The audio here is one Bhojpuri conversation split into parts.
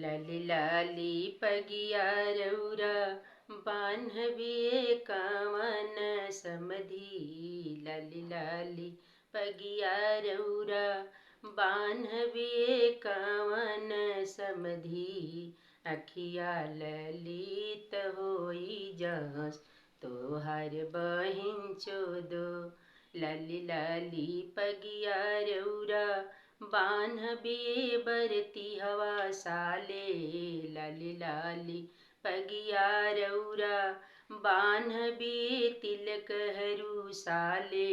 लाली लाली पगिया रौरा बान्हबे कावन समधी। लाली लाली पगिया रौरा बान्हबे कावन समधी। अखिया ललित होई जस तोहार बहिन चोदो। लाली लाली पगिया रौरा बान्हबे बरती हवा साले। लाली लाली पगिया रौरा बान्हबे तिलक हरू साले।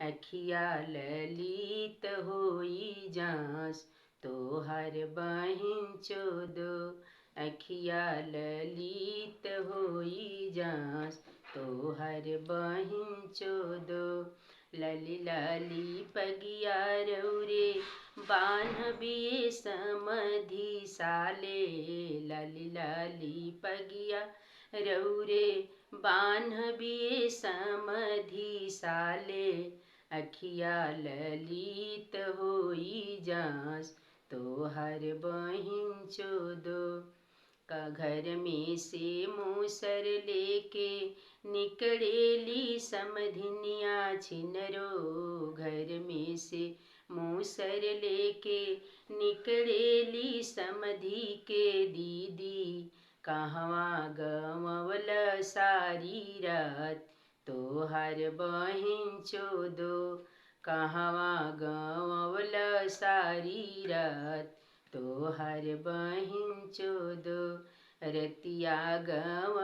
अखिया ललित होई जास तोहर बहिन चोदो। अखिया ललित होई जास तोहर बहिन चोदो। लाली लाली पगिया रौरे बान्हबे समधी साले। लाली लाली पगिया रौरे बान्हबे समधी साले। अखिया ललित होई जास तोहर बहिन चोदो। का घर में से मूसर लेके निकलेली समधिनिया छिनरो। घर में से मूसर लेके निकलेली समधी के दीदी। कहवा गवल सारी रात तोहर बहिन चोदो। कहवा गवल सारी रात तोहर बहिन चोदो। रतिया गव